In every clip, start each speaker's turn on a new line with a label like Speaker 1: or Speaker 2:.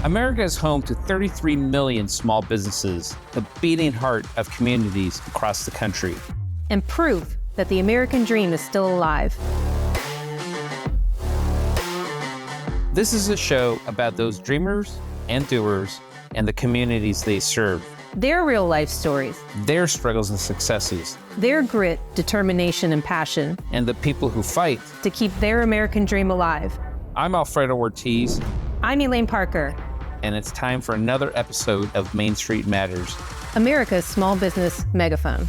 Speaker 1: America is home to 33 million small businesses, the beating heart of communities across the country.
Speaker 2: And proof that the American dream is still alive.
Speaker 1: This is a show about those dreamers and doers and the communities they serve.
Speaker 2: Their real life stories.
Speaker 1: Their struggles and successes.
Speaker 2: Their grit, determination, and passion.
Speaker 1: And the people who fight
Speaker 2: to keep their American dream alive.
Speaker 1: I'm Alfredo Ortiz.
Speaker 2: I'm Elaine Parker.
Speaker 1: And it's time for another episode of Main Street Matters,
Speaker 2: America's small business megaphone.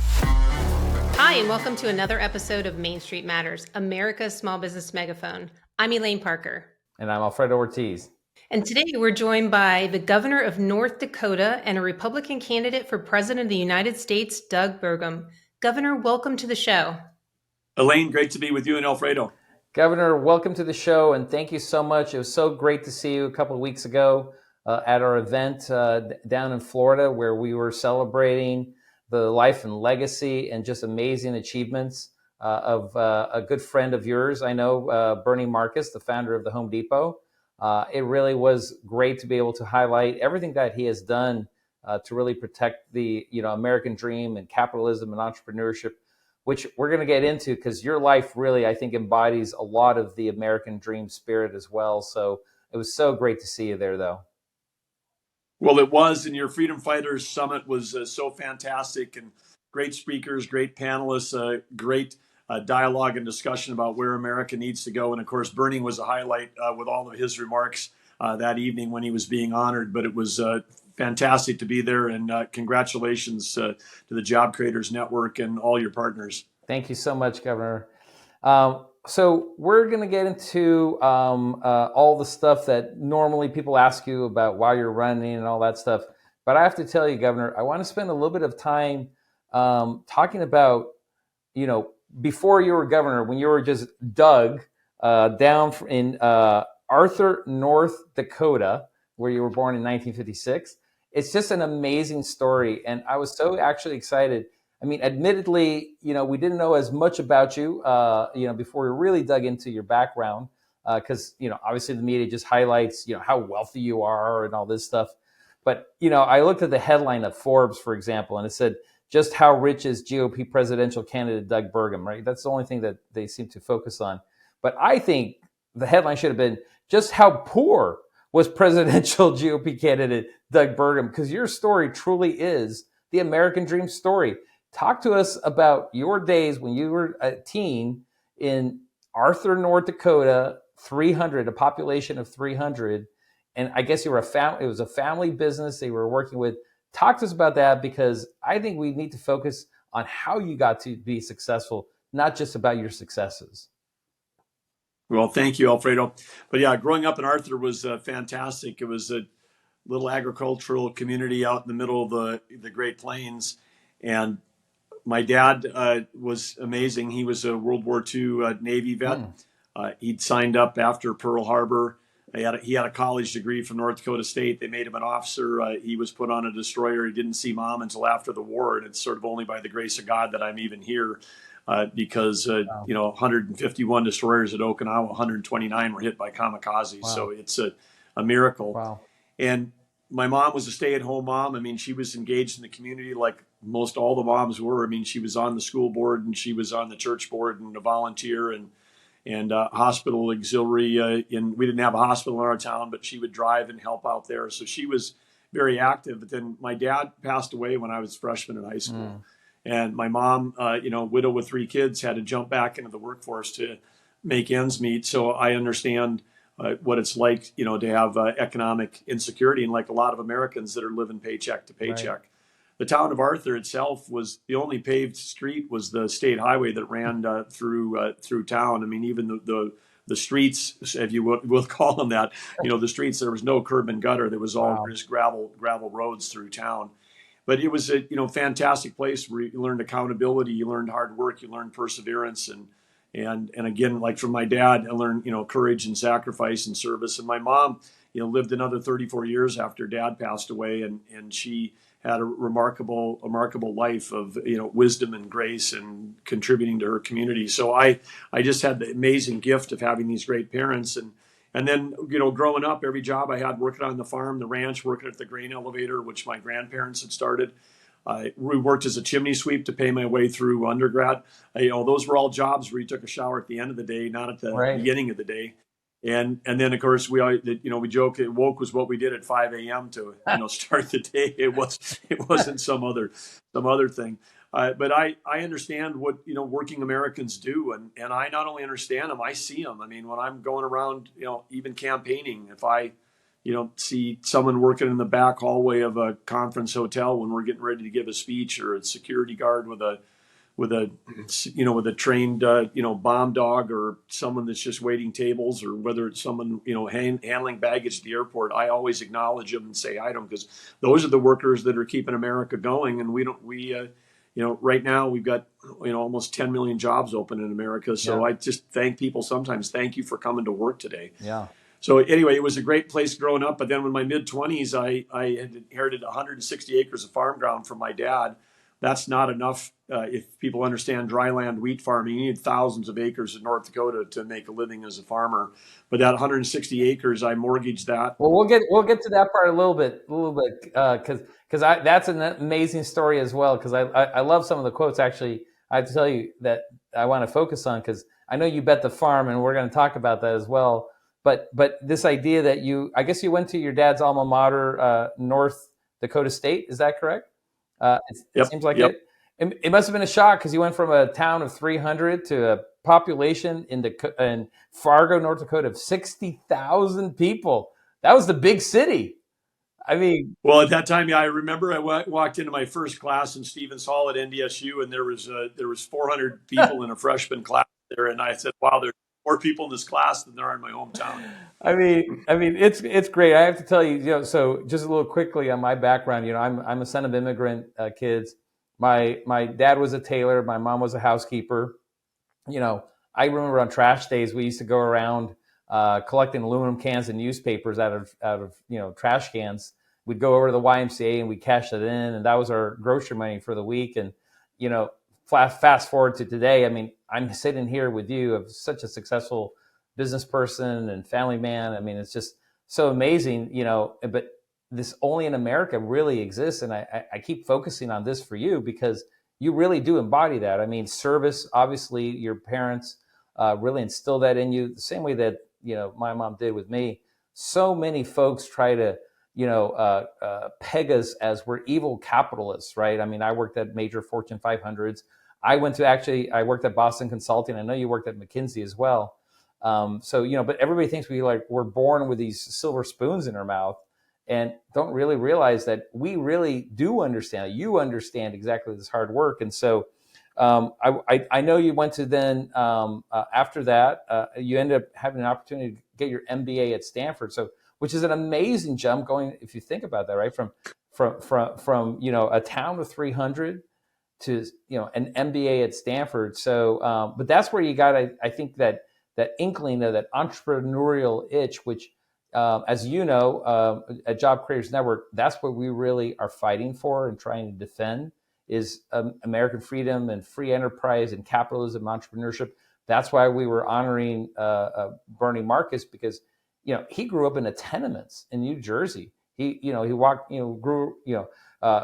Speaker 3: Hi, and welcome to another episode of Main Street Matters, America's small business megaphone. I'm Elaine Parker.
Speaker 1: And I'm Alfredo Ortiz.
Speaker 3: And today we're joined by the governor of North Dakota and a Republican candidate for president of the United States, Doug Burgum. Governor, welcome to the show.
Speaker 4: Elaine, great to be with you and Alfredo.
Speaker 1: Governor, welcome to the show, and thank you so much. It was so great to see you a couple of weeks ago at our event down in Florida, where we were celebrating the life and legacy and just amazing achievements of a good friend of yours. I know, Bernie Marcus, the founder of the Home Depot. It really was great to be able to highlight everything that he has done to really protect the American dream and capitalism and entrepreneurship, which we're going to get into because your life really, I think, embodies a lot of the American dream spirit as well. So it was so great to see you there, though.
Speaker 4: Well, it was, and your Freedom Fighters Summit was so fantastic, and great speakers, great panelists, great dialogue and discussion about where America needs to go. And of course, Bernie was a highlight with all of his remarks that evening when he was being honored. But it was fantastic to be there, and congratulations to the Job Creators Network and all your partners.
Speaker 1: Thank you so much, Governor. So we're going to get into all the stuff that normally people ask you about while you're running and all that stuff. But I have to tell you, Governor, I want to spend a little bit of time talking about, before you were governor, when you were just Doug down in Arthur, North Dakota, where you were born in 1956. It's just an amazing story. And I was so actually excited. I mean, admittedly, we didn't know as much about you, before we really dug into your background, because, obviously the media just highlights, how wealthy you are and all this stuff. But, I looked at the headline of Forbes, for example, and it said, just how rich is GOP presidential candidate Doug Burgum, right? That's the only thing that they seem to focus on. But I think the headline should have been, just how poor was presidential GOP candidate Doug Burgum? Because your story truly is the American dream story. Talk to us about your days when you were a teen in Arthur, North Dakota, a population of 300. And I guess it was a family business they were working with. Talk to us about that, because I think we need to focus on how you got to be successful, not just about your successes.
Speaker 4: Well, thank you, Alfredo. But yeah, growing up in Arthur was fantastic. It was a little agricultural community out in the middle of the Great Plains. And my dad was amazing. He was a World War II Navy vet. He'd signed up after Pearl Harbor. He had a college degree from North Dakota State. They made him an officer. He was put on a destroyer. He didn't see mom until after the war. And it's sort of only by the grace of God that I'm even here, because, 151 destroyers at Okinawa, 129 were hit by kamikaze. Wow. So it's a miracle. Wow. And my mom was a stay-at-home mom. I mean, she was engaged in the community like most all the moms were. I mean, she was on the school board and she was on the church board and a volunteer and hospital auxiliary. And we didn't have a hospital in our town, but she would drive and help out there. So she was very active. But then my dad passed away when I was a freshman in high school. And my mom, widow with 3 kids, had to jump back into the workforce to make ends meet. So I understand what it's like, to have economic insecurity, and like a lot of Americans that are living paycheck to paycheck. Right. The town of Arthur itself was the only paved street was the state highway that ran through town. I mean, even the streets, if you will call them that, the streets, there was no curb and gutter. There was all just gravel roads through town. But it was a fantastic place where you learned accountability, you learned hard work, you learned perseverance, and again, like from my dad, I learned courage and sacrifice and service. And my mom lived another 34 years after Dad passed away, and she had a remarkable life of wisdom and grace and contributing to her community. So I just had the amazing gift of having these great parents, and And then, growing up, every job I had, working on the farm, the ranch, working at the grain elevator, which my grandparents had started. We worked as a chimney sweep to pay my way through undergrad. Those were all jobs where you took a shower at the end of the day, not at the
Speaker 1: Right.
Speaker 4: beginning of the day. And then of course we joke that woke was what we did at 5 a.m. to start the day. It wasn't some other thing. But I understand what working Americans do, and I not only understand them, I see them. I mean, when I'm going around, even campaigning, if I see someone working in the back hallway of a conference hotel when we're getting ready to give a speech, or a security guard with a trained bomb dog, or someone that's just waiting tables, or whether it's someone handling baggage at the airport, I always acknowledge them and say hi to them, because those are the workers that are keeping America going. And right now we've got almost 10 million jobs open in America. So
Speaker 1: Yeah.
Speaker 4: I just thank people sometimes. Thank you for coming to work today.
Speaker 1: Yeah.
Speaker 4: So anyway, it was a great place growing up. But then in my mid-20s, I had inherited 160 acres of farm ground from my dad. That's not enough. If people understand dryland wheat farming, you need thousands of acres in North Dakota to make a living as a farmer. But that 160 acres, I mortgaged that.
Speaker 1: Well, we'll get to that part a little bit, because that's an amazing story as well. Because I love some of the quotes. Actually, I have to tell you that I want to focus on, because I know you bet the farm, and we're going to talk about that as well. But this idea that I guess you went to your dad's alma mater, North Dakota State. Is that correct? It seems like it. It must have been a shock, because you went from a town of 300 to a population in Fargo, North Dakota, of 60,000 people. That was the big city. I mean,
Speaker 4: well, at that time, I remember I walked into my first class in Stevens Hall at NDSU, and there was 400 people in a freshman class there, and I said, "Wow, there's more people in this class than there are in my hometown."
Speaker 1: I mean, it's great. I have to tell you, so just a little quickly on my background. I'm a son of immigrant kids. My dad was a tailor. My mom was a housekeeper. I remember on trash days we used to go around collecting aluminum cans and newspapers out of trash cans. We'd go over to the YMCA and we'd cash it in, and that was our grocery money for the week. And fast forward to today. I mean, I'm sitting here with you, of such a successful business person and family man. I mean, it's just so amazing, but this only in America really exists. And I keep focusing on this for you, because you really do embody that. I mean, service, obviously your parents really instilled that in you the same way that, my mom did with me. So many folks try to, peg us as we're evil capitalists, right? I mean, I worked at major Fortune 500s. I worked at Boston Consulting. I know you worked at McKinsey as well. But everybody thinks we're born with these silver spoons in our mouth, and don't really realize that we really do understand. You understand exactly this hard work. And so I know you went to then, after that, you ended up having an opportunity to get your MBA at Stanford. So, which is an amazing jump going, if you think about that, right? From a town of 300 to, an MBA at Stanford. So, but that's where you got, I think that inkling of that entrepreneurial itch, which, as you know, at Job Creators Network, that's what we really are fighting for and trying to defend, is American freedom and free enterprise and capitalism, entrepreneurship. That's why we were honoring Bernie Marcus, because he grew up in the tenements in New Jersey. He grew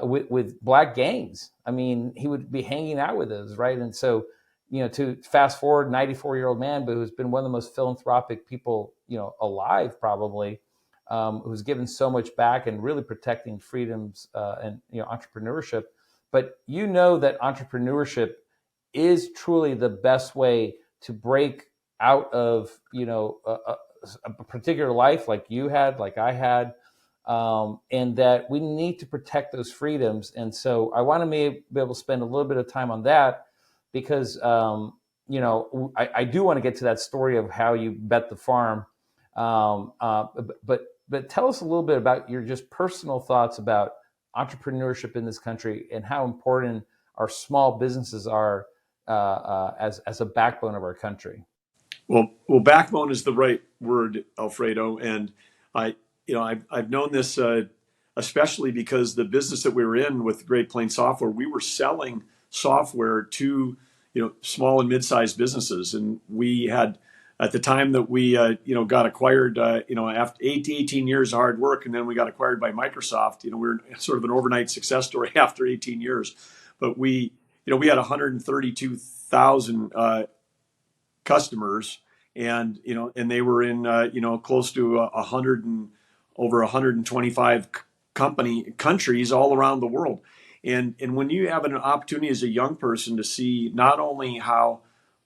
Speaker 1: with black gangs. I mean, he would be hanging out with us, right? And so, to fast forward, 94-year-old man, but who's been one of the most philanthropic people, alive, probably, who's given so much back and really protecting freedoms and entrepreneurship. But that entrepreneurship is truly the best way to break out of a particular life like you had, like I had, and that we need to protect those freedoms. And so I want to be able to spend a little bit of time on that, because I do want to get to that story of how you bet the farm. But tell us a little bit about your just personal thoughts about entrepreneurship in this country, and how important our small businesses are as a backbone of our country.
Speaker 4: Well, backbone is the right word, Alfredo. And I've known this especially because the business that we were in with Great Plains Software, we were selling software to small and mid-sized businesses, and we had at the time that we, got acquired, after 18 years of hard work, and then we got acquired by Microsoft. We were sort of an overnight success story after 18 years. But we had 132,000 customers, and they were in close to over 125 countries all around the world. And when you have an opportunity as a young person to see not only how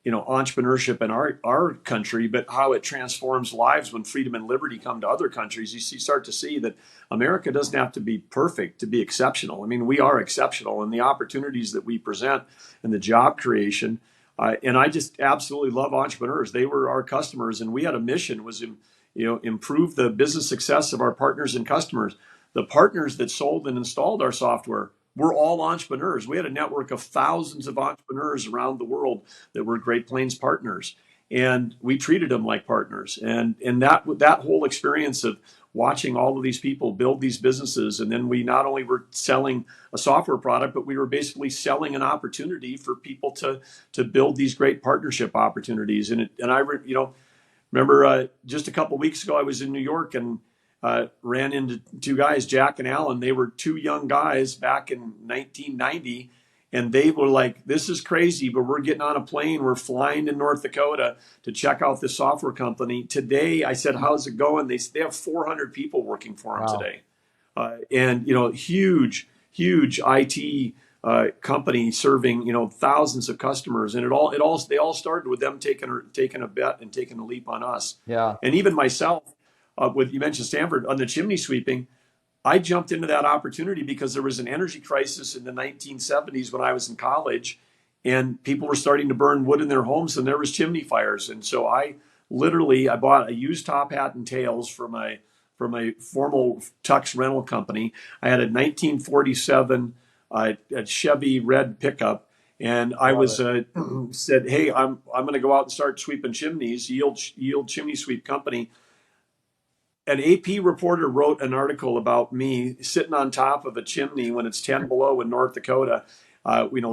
Speaker 4: entrepreneurship in our country, but how it transforms lives when freedom and liberty come to other countries, you start to see that America doesn't have to be perfect to be exceptional. I mean, we are exceptional, and the opportunities that we present and the job creation. And I just absolutely love entrepreneurs. They were our customers, and we had a mission was improve the business success of our partners and customers. The partners that sold and installed our software were all entrepreneurs. We had a network of thousands of entrepreneurs around the world that were Great Plains partners, and we treated them like partners. And that whole experience of watching all of these people build these businesses, and then we not only were selling a software product, but we were basically selling an opportunity for people to build these great partnership opportunities. And I remember just a couple of weeks ago I was in New York and ran into two guys, Jack and Alan. They were two young guys back in 1990, and they were like, "This is crazy, but we're getting on a plane. We're flying to North Dakota to check out this software company today." I said, "How's it going?" They have 400 people working for them today, and huge IT company serving thousands of customers, and they all started with them taking a bet and taking a leap on us.
Speaker 1: Yeah,
Speaker 4: and even myself. With you mentioned Stanford on the chimney sweeping, I jumped into that opportunity because there was an energy crisis in the 1970s when I was in college, and people were starting to burn wood in their homes, and there was chimney fires. And so I bought a used top hat and tails from a formal tux rental company. I had a 1947 a Chevy red pickup, and I was said, "Hey, I'm going to go out and start sweeping chimneys." Yield Chimney Sweep Company. An AP reporter wrote an article about me sitting on top of a chimney when it's 10 below in North Dakota,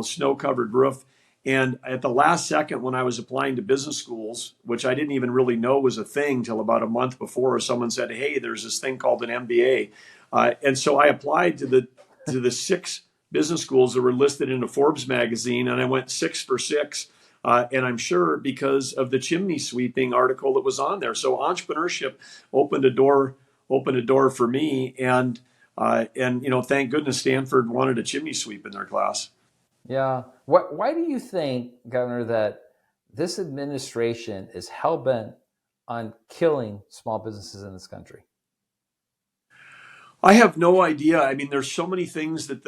Speaker 4: snow-covered roof. And at the last second, when I was applying to business schools, which I didn't even really know was a thing till about a month before, someone said, "Hey, there's this thing called an MBA." And so I applied to the 6 business schools that were listed in a Forbes magazine, and I went 6 for 6. And I'm sure because of the chimney sweeping article that was on there. So entrepreneurship opened a door for me. And thank goodness Stanford wanted a chimney sweep in their class.
Speaker 1: Yeah. Why do you think, Governor, that this administration is hell-bent on killing small businesses in this country?
Speaker 4: I have no idea. I mean, there's so many things that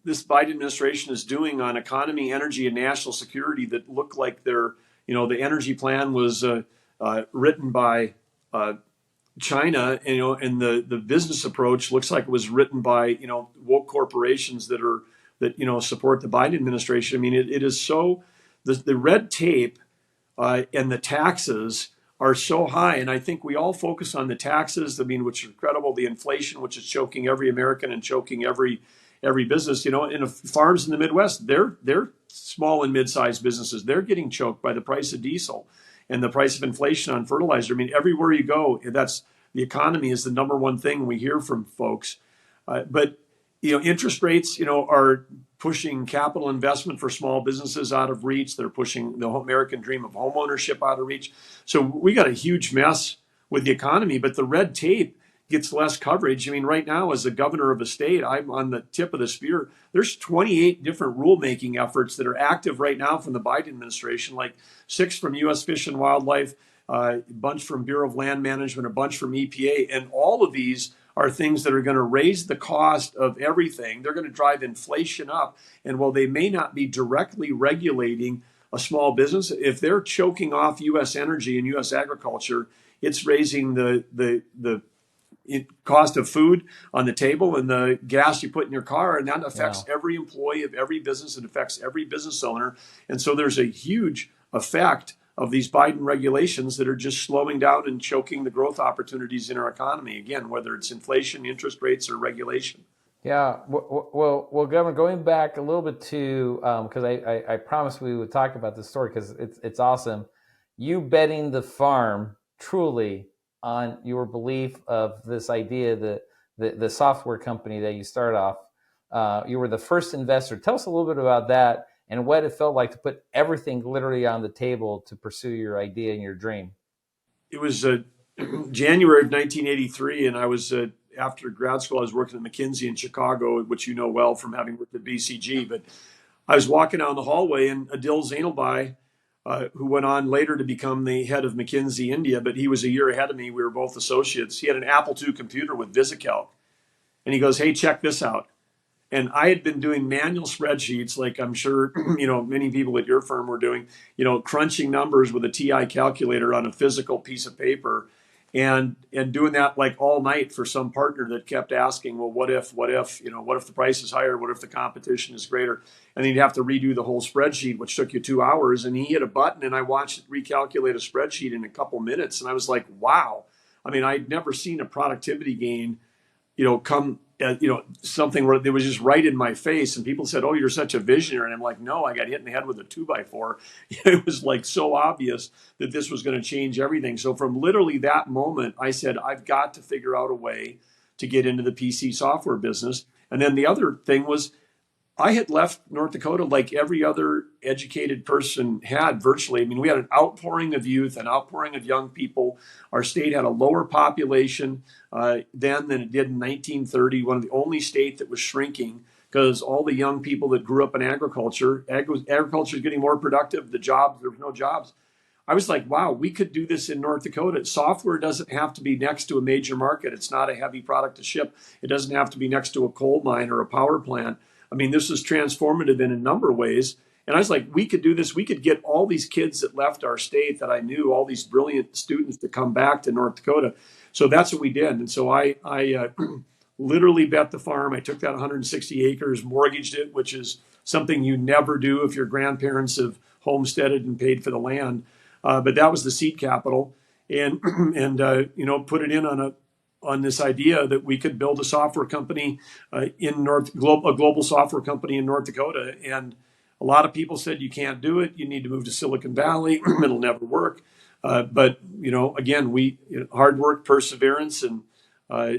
Speaker 4: this Biden administration is doing on economy, energy, and national security that look like they're, the energy plan was written by China, and the business approach looks like it was written by, woke corporations that support the Biden administration. I mean, it is so, the red tape and the taxes are so high. And I think we all focus on the taxes, which are incredible, the inflation, which is choking every American and choking every business, in farms in the Midwest, they're small and mid-sized businesses. They're getting choked by the price of diesel and the price of inflation on fertilizer. I mean, everywhere you go, that's the economy is the number one thing we hear from folks. But interest rates, are pushing capital investment for small businesses out of reach. They're pushing the American dream of homeownership out of reach. So we got a huge mess with the economy, but the red tape gets less coverage. I mean, right now, as the governor of a state, I'm on the tip of the spear. There's 28 different rulemaking efforts that are active right now from the Biden administration, like 6 from U.S. Fish and Wildlife, a bunch from Bureau of Land Management, a bunch from EPA. And all of these are things that are going to raise the cost of everything. They're going to drive inflation up. And while they may not be directly regulating a small business, if they're choking off U.S. energy and U.S. agriculture, it's raising the cost of food on the table and the gas you put in your car, and that affects every employee of every business. It affects every business owner. And so there's a huge effect of these Biden regulations that are just slowing down and choking the growth opportunities in our economy. Again, whether it's inflation, interest rates, or regulation.
Speaker 1: Yeah. Well, Governor, going back a little bit to, because I promised we would talk about this story because it's awesome. you betting the farm truly on your belief of this idea that the software company that you started off, you were the first investor. Tell us a little bit about that and what it felt like to put everything literally on the table to pursue your idea and your dream.
Speaker 4: It was January of 1983, and I was after grad school. I was working at McKinsey in Chicago, which you know well from having worked at BCG. But I was walking down the hallway, and Adil Zainalbai, who went on later to become the head of McKinsey India, but he was a year ahead of me. We were both associates. He had an Apple II computer with VisiCalc, and he goes, "Hey, check this out." And I had been doing manual spreadsheets, like I'm sure many people at your firm were doing, crunching numbers with a TI calculator on a physical piece of paper, and doing that like all night for some partner that kept asking, well, what if what if the price is higher, what if the competition is greater, and then you'd have to redo the whole spreadsheet, which took you 2 hours. And he hit a button, and I watched it recalculate a spreadsheet in a couple minutes, and I was like, wow. I mean, I'd never seen a productivity gain come something where it was just right in my face, and people said, "Oh, you're such a visionary," and I'm like, "No, I got hit in the head with a 2x4." It was like so obvious that this was going to change everything. So from literally that moment, I said, I've got to figure out a way to get into the PC software business. And then the other thing was, I had left North Dakota like every other educated person had virtually. I mean, we had an outpouring of youth, an outpouring of young people. Our state had a lower population then than it did in 1930, one of the only states that was shrinking because all the young people that grew up in agriculture is getting more productive. There were no jobs. I was like, wow, we could do this in North Dakota. Software doesn't have to be next to a major market. It's not a heavy product to ship. It doesn't have to be next to a coal mine or a power plant. I mean, this is transformative in a number of ways. And I was like, we could do this. We could get all these kids that left our state that I knew, all these brilliant students to come back to North Dakota. So that's what we did. And so I literally bet the farm. I took that 160 acres, mortgaged it, which is something you never do if your grandparents have homesteaded and paid for the land. But that was the seed capital, and put it in on this idea that we could build a software company a global software company in North Dakota. And a lot of people said, you can't do it. You need to move to Silicon Valley. It'll never work. But again, hard work, perseverance, and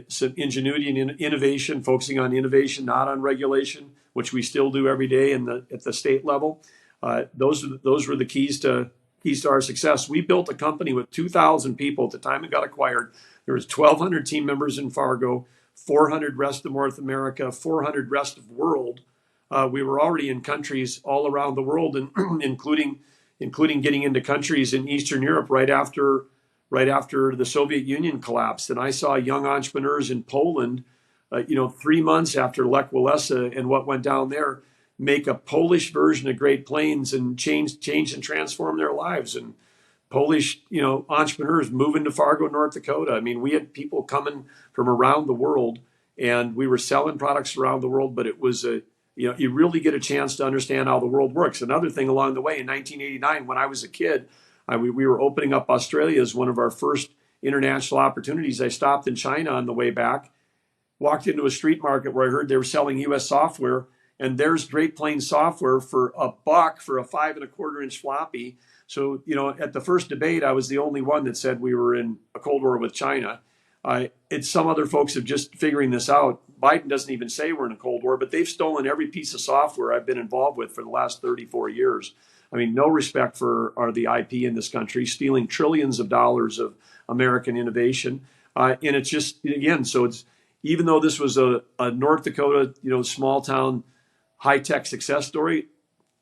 Speaker 4: some ingenuity and innovation, focusing on innovation, not on regulation, which we still do every day at the state level. Those were the keys to our success. We built a company with 2,000 people at the time it got acquired. There was 1,200 team members in Fargo, 400 rest of North America, 400 rest of world. We were already in countries all around the world, and including getting into countries in Eastern Europe right after the Soviet Union collapsed. And I saw young entrepreneurs in Poland, 3 months after Lech Walesa and what went down there, make a Polish version of Great Plains and change and transform their lives. And Polish, entrepreneurs moving to Fargo, North Dakota. I mean, we had people coming from around the world, and we were selling products around the world. But it was you really get a chance to understand how the world works. Another thing along the way, in 1989, when I was a kid, we were opening up Australia as one of our first international opportunities. I stopped in China on the way back, walked into a street market where I heard they were selling U.S. software, and there's Great Plains software for $1 for a 5 1/4 inch floppy. So, at the first debate, I was the only one that said we were in a Cold War with China. Some other folks have just figuring this out. Biden doesn't even say we're in a Cold War, but they've stolen every piece of software I've been involved with for the last 34 years. I mean, no respect for the IP in this country, stealing trillions of dollars of American innovation. And it's just, again, so it's, even though this was a North Dakota, small town, high-tech success story,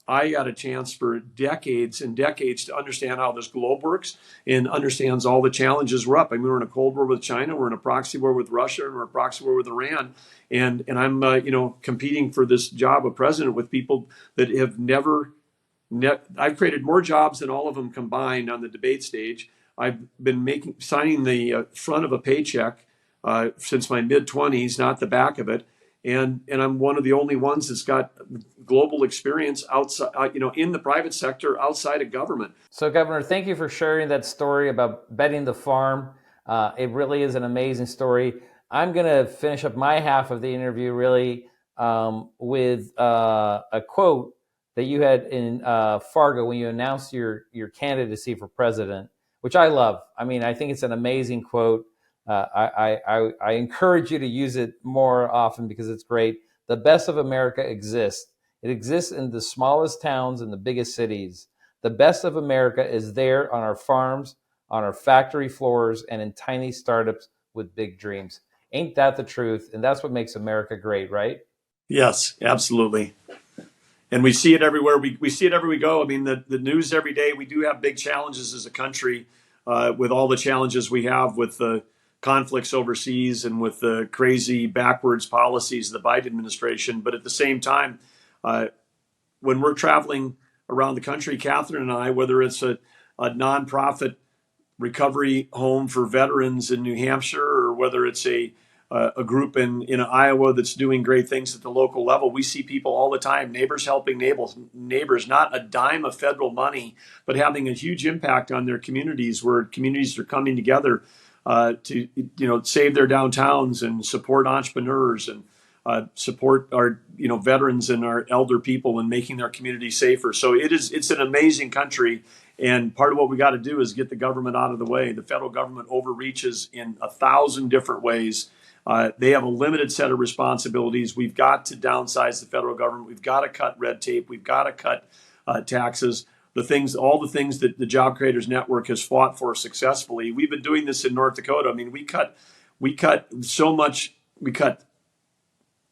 Speaker 4: I got a chance for decades and decades to understand how this globe works and understands all the challenges we're up. I mean, we're in a Cold War with China, we're in a proxy war with Russia, and we're in a proxy war with Iran. And I'm, competing for this job of president with people that have I've created more jobs than all of them combined on the debate stage. I've been signing the front of a paycheck since my mid-20s, not the back of it. And I'm one of the only ones that's got global experience outside, in the private sector, outside of government.
Speaker 1: So, Governor, thank you for sharing that story about betting the farm. It really is an amazing story. I'm going to finish up my half of the interview really with a quote that you had in Fargo when you announced your candidacy for president, which I love. I mean, I think it's an amazing quote. I encourage you to use it more often because it's great. The best of America exists. It exists in the smallest towns and the biggest cities. The best of America is there on our farms, on our factory floors, and in tiny startups with big dreams. Ain't that the truth? And that's what makes America great, right?
Speaker 4: Yes, absolutely. And we see it everywhere. We see it everywhere we go. I mean, the news every day. We do have big challenges as a country with all the challenges we have with the conflicts overseas and with the crazy backwards policies of the Biden administration. But at the same time, when we're traveling around the country, Catherine and I, whether it's a nonprofit recovery home for veterans in New Hampshire, or whether it's a group in Iowa that's doing great things at the local level, we see people all the time, neighbors helping neighbors, not a dime of federal money, but having a huge impact on their communities, where communities are coming together to save their downtowns and support entrepreneurs and support our veterans and our elder people and making their community safer. So it's an amazing country. And part of what we got to do is get the government out of the way. The federal government overreaches in 1,000 different ways. They have a limited set of responsibilities. We've got to downsize the federal government. We've got to cut red tape. We've got to cut taxes. All the things that the Job Creators Network has fought for successfully. We've been doing this in North Dakota. I mean, we cut so much. We cut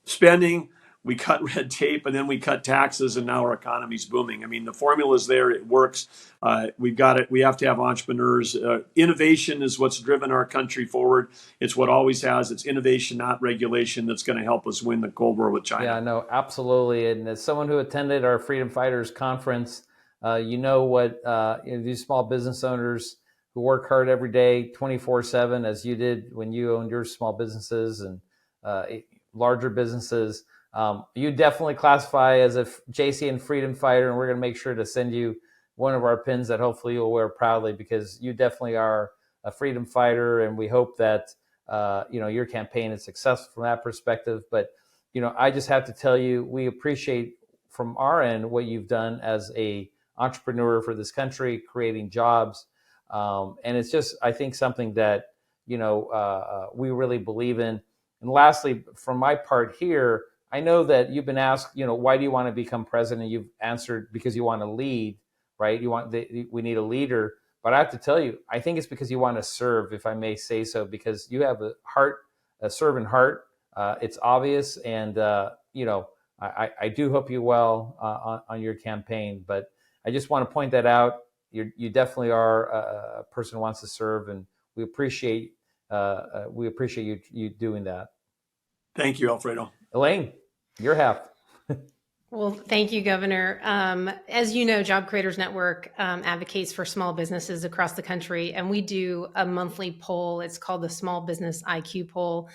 Speaker 4: spending, we cut red tape, and then we cut taxes, and now our economy's booming. I mean, the formula's there. It works. We've got it. We have to have entrepreneurs. Innovation is what's driven our country forward. It's what always has. It's innovation, not regulation, that's going to help us win the Cold War with China.
Speaker 1: Yeah, no, absolutely. And as someone who attended our Freedom Fighters conference, you know what these small business owners who work hard every day, 24/7, as you did when you owned your small businesses and larger businesses. You definitely classify as a JCN Freedom Fighter, and we're going to make sure to send you one of our pins that hopefully you'll wear proudly, because you definitely are a freedom fighter, and we hope that your campaign is successful from that perspective. But I just have to tell you, we appreciate from our end what you've done as a entrepreneur for this country, creating jobs, and it's just, I think, something that we really believe in. And lastly, from my part here, I know that you've been asked, why do you want to become president? You've answered because you want to lead, right? We need a leader. But I have to tell you, I think it's because you want to serve, if I may say so, because you have a servant heart. It's obvious, and I do hope you well on your campaign. But I just want to point that out. You definitely are a person who wants to serve, and we appreciate you doing that.
Speaker 4: Thank you, Alfredo.
Speaker 1: Elaine, your half.
Speaker 3: Well, thank you, Governor. As you know, Job Creators Network advocates for small businesses across the country, and we do a monthly poll. It's called the Small Business IQ Poll,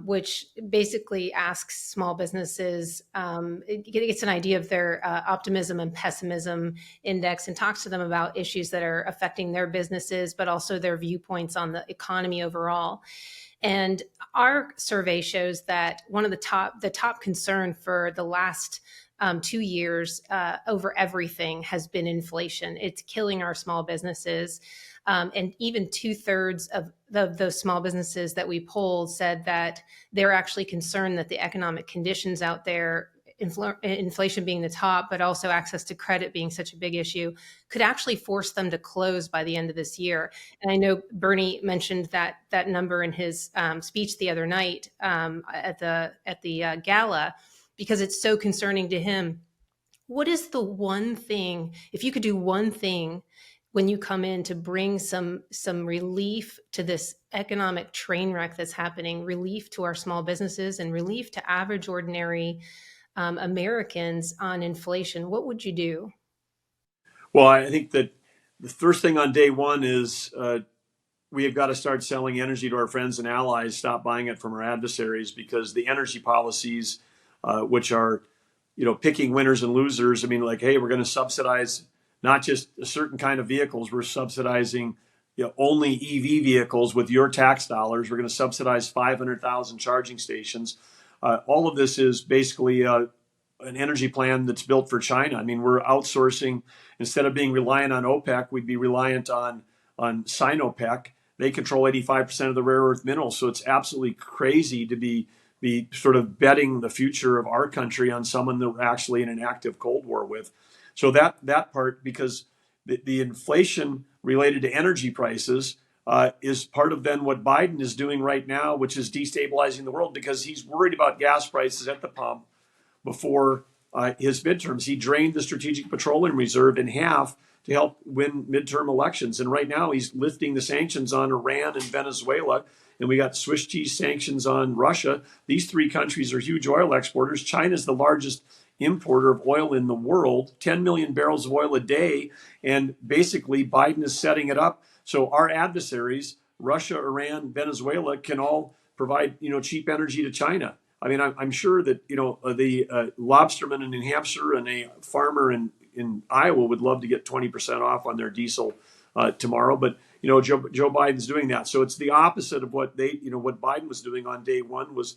Speaker 3: which basically asks small businesses, it gets an idea of their optimism and pessimism index, and talks to them about issues that are affecting their businesses, but also their viewpoints on the economy overall. And our survey shows that one of the top concern for the last 2 years over everything has been inflation. It's killing our small businesses. And even 2/3 of those small businesses that we polled said that they're actually concerned that the economic conditions out there, inflation being the top, but also access to credit being such a big issue, could actually force them to close by the end of this year. And I know Bernie mentioned that number in his speech the other night at the gala, because it's so concerning to him. What is the one thing, if you could do one thing when you come in to bring some relief to this economic train wreck that's happening, relief to our small businesses and relief to average, ordinary Americans on inflation, what would you do?
Speaker 4: Well, I think that the first thing on day one is we have got to start selling energy to our friends and allies, stop buying it from our adversaries, because the energy policies, which are, picking winners and losers. I mean, like, hey, we're going to subsidize not just a certain kind of vehicles. We're subsidizing only EV vehicles with your tax dollars. We're going to subsidize 500,000 charging stations. All of this is basically an energy plan that's built for China. I mean, we're outsourcing. Instead of being reliant on OPEC, we'd be reliant on Sinopec. They control 85% of the rare earth minerals. So it's absolutely crazy to be sort of betting the future of our country on someone that we're actually in an active Cold War with. So that part, because the inflation related to energy prices is part of then what Biden is doing right now, which is destabilizing the world because he's worried about gas prices at the pump before his midterms. He drained the Strategic Petroleum Reserve in half to help win midterm elections. And right now he's lifting the sanctions on Iran and Venezuela. And we got Swiss cheese sanctions on Russia. These three countries are huge oil exporters. China's the largest importer of oil in the world, 10 million barrels of oil a day. And basically Biden is setting it up so our adversaries, Russia, Iran, Venezuela, can all provide, cheap energy to China. I mean, I'm sure that, the lobsterman in New Hampshire and a farmer in Iowa would love to get 20% off on their diesel tomorrow. But, Joe Biden's doing that. So it's the opposite of what what Biden was doing on day one was,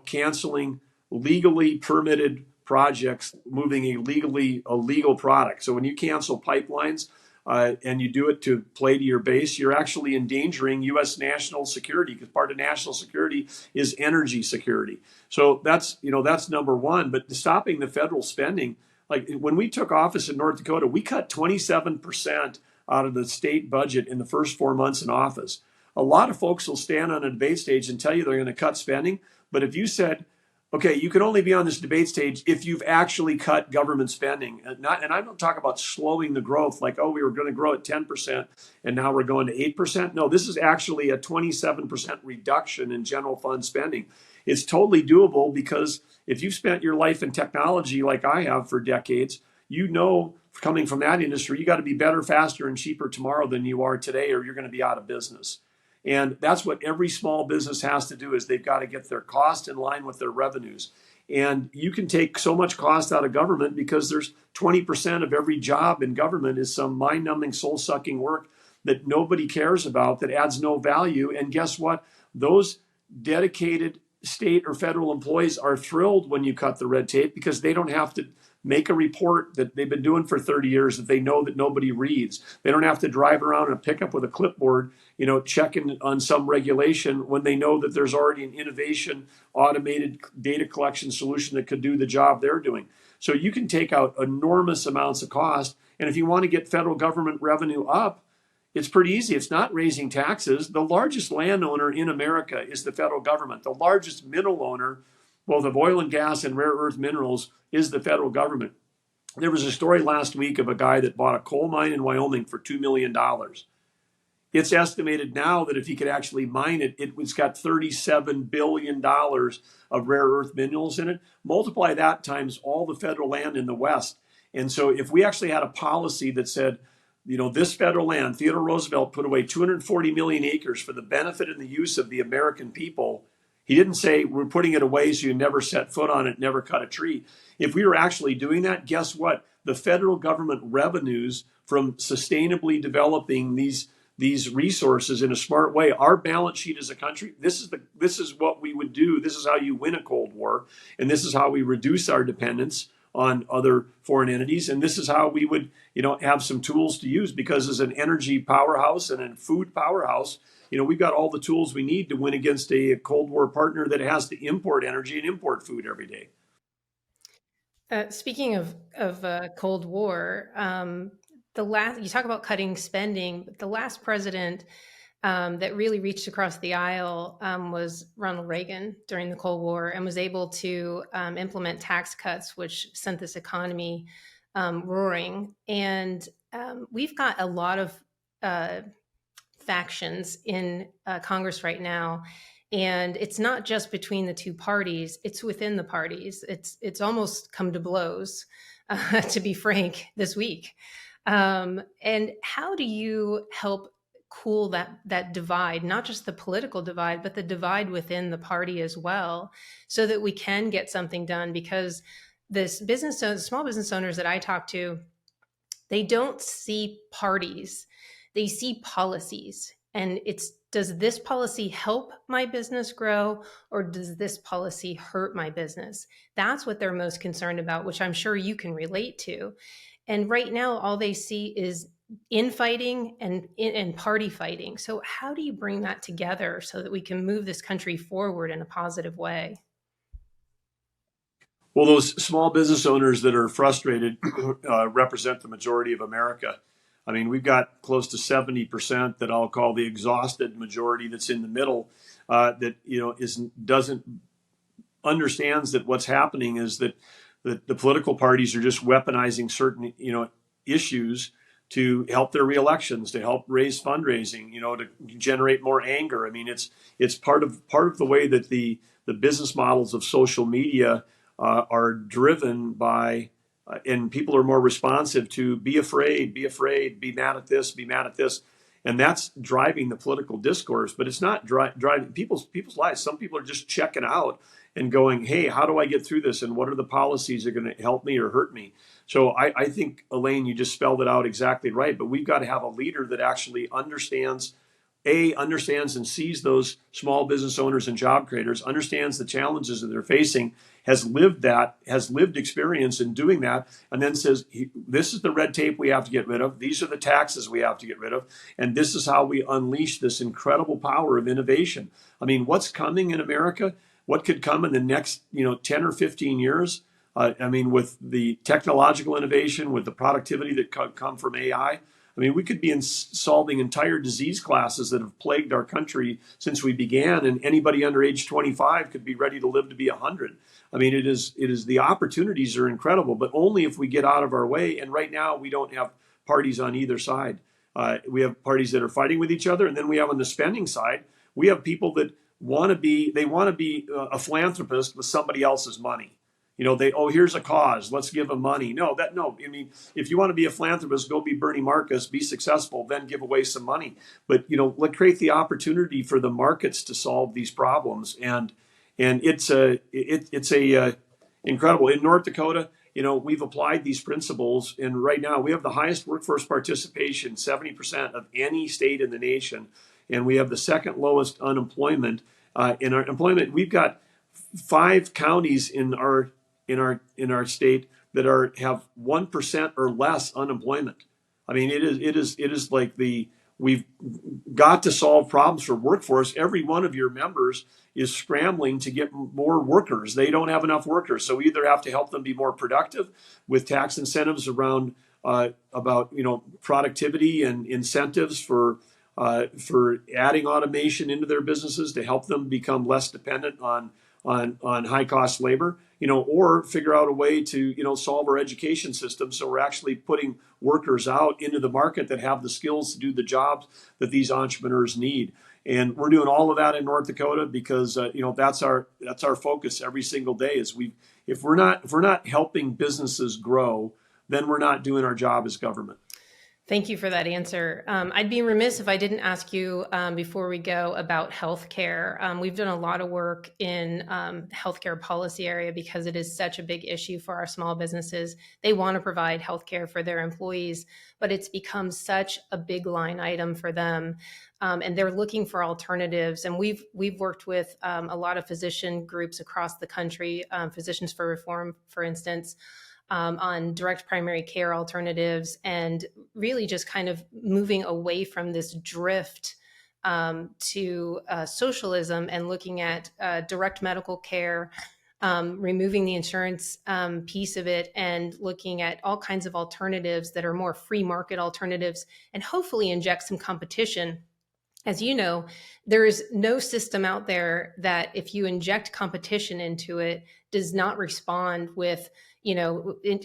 Speaker 4: canceling legally permitted projects, moving a legal product. So when you cancel pipelines, and you do it to play to your base, you're actually endangering U.S. national security because part of national security is energy security. So that's number one. But stopping the federal spending, like when we took office in North Dakota, we cut 27% out of the state budget in the first 4 months in office. A lot of folks will stand on a debate stage and tell you they're going to cut spending. But if you said, okay, you can only be on this debate stage if you've actually cut government spending. And I don't talk about slowing the growth like, we were going to grow at 10% and now we're going to 8%. No, this is actually a 27% reduction in general fund spending. It's totally doable because if you've spent your life in technology like I have for decades, coming from that industry, you got to be better, faster, and cheaper tomorrow than you are today, or you're going to be out of business. And that's what every small business has to do is they've got to get their cost in line with their revenues. And you can take so much cost out of government because there's 20% of every job in government is some mind-numbing, soul-sucking work that nobody cares about, that adds no value. And guess what? Those dedicated state or federal employees are thrilled when you cut the red tape because they don't have to make a report that they've been doing for 30 years that they know that nobody reads. They don't have to drive around in a pickup with a clipboard, checking on some regulation when they know that there's already an innovation, automated data collection solution that could do the job they're doing. So you can take out enormous amounts of cost. And if you want to get federal government revenue up, it's pretty easy. It's not raising taxes. The largest landowner in America is the federal government. The largest mineral owner, both of oil and gas and rare earth minerals, is the federal government. There was a story last week of a guy that bought a coal mine in Wyoming for $2 million. It's estimated now that if he could actually mine it, it's got $37 billion of rare earth minerals in it. Multiply that times all the federal land in the West. And so if we actually had a policy that said, this federal land, Theodore Roosevelt put away 240 million acres for the benefit and the use of the American people. He didn't say we're putting it away so you never set foot on it, never cut a tree. If we were actually doing that, guess what? The federal government revenues from sustainably developing these resources in a smart way, our balance sheet as a country, this is what we would do. This is how you win a Cold War. And this is how we reduce our dependence on other foreign entities. And this is how we would, have some tools to use because as an energy powerhouse and a food powerhouse, we've got all the tools we need to win against a Cold War partner that has to import energy and import food every day.
Speaker 3: Speaking of Cold War, you talk about cutting spending, but the last president that really reached across the aisle was Ronald Reagan during the Cold War and was able to implement tax cuts, which sent this economy roaring. And we've got a lot of factions in Congress right now. And it's not just between the two parties, it's within the parties. It's almost come to blows, to be frank, this week. And how do you help cool that divide, not just the political divide, but the divide within the party as well, so that we can get something done? Because small business owners that I talk to, they don't see parties, they see policies. And does this policy help my business grow, or does this policy hurt my business? That's what they're most concerned about, which I'm sure you can relate to. And right now, all they see is infighting and party fighting. So how do you bring that together so that we can move this country forward in a positive way?
Speaker 4: Well, those small business owners that are frustrated represent the majority of America. I mean, we've got close to 70% that I'll call the exhausted majority that's in the middle, that doesn't understands that what's happening is that the political parties are just weaponizing certain issues to help their reelections, to help raise fundraising, to generate more anger. I mean, it's part of the way that the business models of social media are driven by, and people are more responsive to be afraid, be mad at this, and that's driving the political discourse. But it's not driving people's lives. Some people are just checking out and going, hey, how do I get through this? And what are the policies that are going to help me or hurt me? So I think, Elaine, you just spelled it out exactly right. But we've got to have a leader that actually understands and sees those small business owners and job creators, understands the challenges that they're facing, has lived experience in doing that, and then says, this is the red tape we have to get rid of. These are the taxes we have to get rid of. And this is how we unleash this incredible power of innovation. I mean, what's coming in America? What could come in the next 10 or 15 years? I mean, with the technological innovation, with the productivity that could come from AI, I mean, we could be solving entire disease classes that have plagued our country since we began, and anybody under age 25 could be ready to live to be 100. I mean, it is the opportunities are incredible, but only if we get out of our way. And right now, we don't have parties on either side. We have parties that are fighting with each other, and then we have on the spending side, we have people that want to be a philanthropist with somebody else's money. Here's a cause, let's give them money. No. I mean, if you want to be a philanthropist, go be Bernie Marcus, be successful, then give away some money. But let's create the opportunity for the markets to solve these problems, and it's incredible. In North Dakota, we've applied these principles, and right now we have the highest workforce participation, 70% of any state in the nation, and we have the second lowest unemployment. In our employment, we've got 5 counties in our state that have 1% or less unemployment. I mean, it is like we've got to solve problems for workforce. Every one of your members is scrambling to get more workers. They don't have enough workers, so we either have to help them be more productive with tax incentives around about productivity and incentives for adding automation into their businesses to help them become less dependent on high cost labor, or figure out a way to, solve our education system. So we're actually putting workers out into the market that have the skills to do the jobs that these entrepreneurs need. And we're doing all of that in North Dakota because, that's our focus every single day is if we're not helping businesses grow, then we're not doing our job as government.
Speaker 3: Thank you for that answer. I'd be remiss if I didn't ask you before we go about healthcare. We've done a lot of work in healthcare policy area because it is such a big issue for our small businesses. They want to provide healthcare for their employees, but it's become such a big line item for them, and they're looking for alternatives. And we've worked with a lot of physician groups across the country, Physicians for Reform, for instance. On direct primary care alternatives, and really just kind of moving away from this drift to socialism and looking at direct medical care, removing the insurance piece of it, and looking at all kinds of alternatives that are more free market alternatives, and hopefully inject some competition. As you know, there is no system out there that if you inject competition into it does not respond with,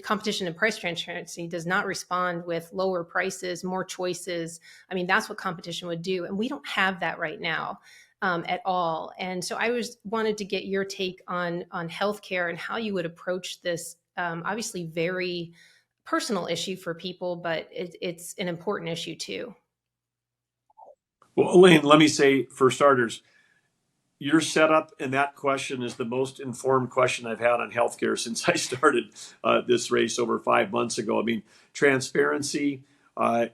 Speaker 3: competition and price transparency does not respond with lower prices, more choices. I mean, that's what competition would do. And we don't have that right now at all. And so I wanted to get your take on healthcare and how you would approach this obviously very personal issue for people, but it's an important issue too.
Speaker 4: Well, Elaine, let me say, for starters, your setup and that question is the most informed question I've had on healthcare since I started this race over 5 months ago. I mean, transparency,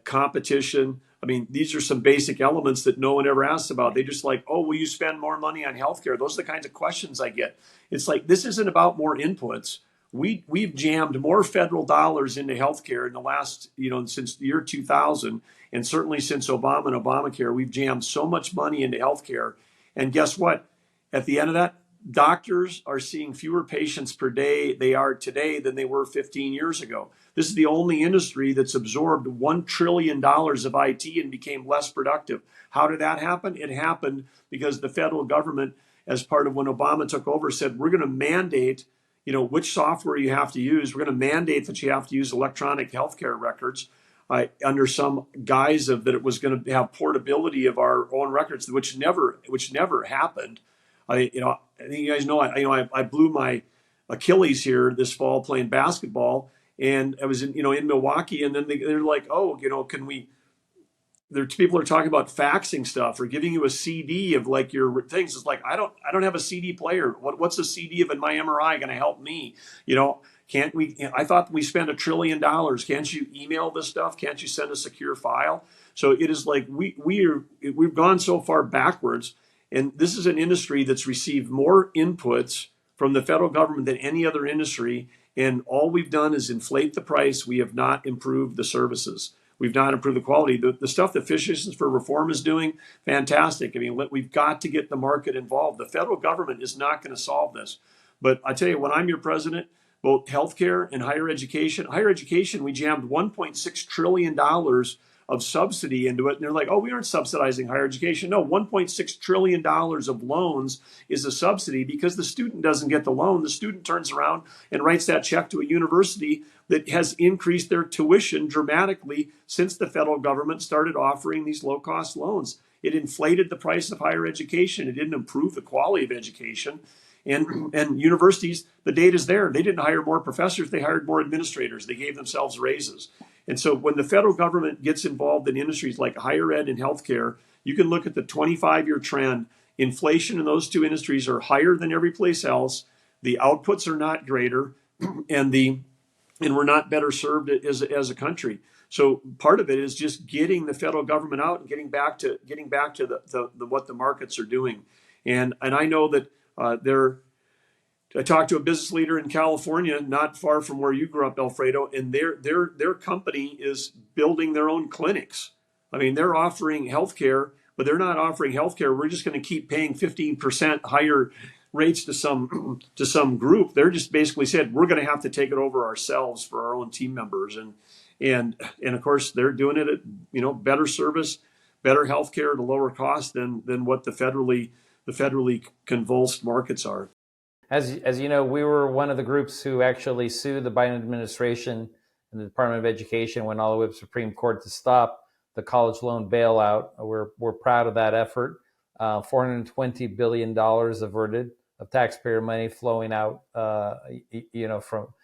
Speaker 4: competition. I mean, these are some basic elements that no one ever asks about. They just like, oh, will you spend more money on healthcare? Those are the kinds of questions I get. It's like, this isn't about more inputs. We've jammed more federal dollars into healthcare in the last, since the year 2000, and certainly since Obama and Obamacare, we've jammed so much money into healthcare. And guess what? At the end of that, doctors are seeing fewer patients per day they are today than they were 15 years ago. This is the only industry that's absorbed $1 trillion of IT and became less productive. How did that happen? It happened because the federal government, as part of when Obama took over, said, we're going to mandate, which software you have to use. We're going to mandate that you have to use electronic healthcare records under some guise of that it was going to have portability of our own records, which never happened. I think you guys know, I blew my Achilles here this fall playing basketball, and I was in Milwaukee, and then they're like, oh, can we? People are talking about faxing stuff or giving you a CD of like your things. It's like I don't have a CD player. What's a CD of my MRI going to help me? Can't we? I thought we spent $1 trillion. Can't you email this stuff? Can't you send a secure file? So it is like we've gone so far backwards. And this is an industry that's received more inputs from the federal government than any other industry. And all we've done is inflate the price. We have not improved the services. We've not improved the quality. The stuff that Physicians for Reform is doing, fantastic. I mean, we've got to get the market involved. The federal government is not going to solve this. But I tell you, when I'm your president, both healthcare and higher education, we jammed $1.6 trillion of subsidy into it. And they're like, oh, we aren't subsidizing higher education. No, $1.6 trillion of loans is a subsidy because the student doesn't get the loan. The student turns around and writes that check to a university that has increased their tuition dramatically since the federal government started offering these low-cost loans. It inflated the price of higher education. It didn't improve the quality of education. And universities, the data's there. They didn't hire more professors. They hired more administrators. They gave themselves raises. And so when the federal government gets involved in industries like higher ed and healthcare, you can look at the 25-year trend. Inflation in those two industries are higher than every place else. The outputs are not greater, and we're not better served as a country. So part of it is just getting the federal government out and getting back to the what the markets are doing. And I know that I talked to a business leader in California, not far from where you grew up, Alfredo, and their company is building their own clinics. I mean, they're offering healthcare, but they're not offering healthcare. We're just going to keep paying 15% higher rates to some group. They're just basically said we're going to have to take it over ourselves for our own team members, and of course they're doing it at better service, better healthcare at a lower cost than what the federally convulsed markets are.
Speaker 1: As you know, we were one of the groups who actually sued the Biden administration and the Department of Education, went all the way to the Supreme Court to stop the college loan bailout. We're proud of that effort. $420 billion averted of taxpayer money flowing out, from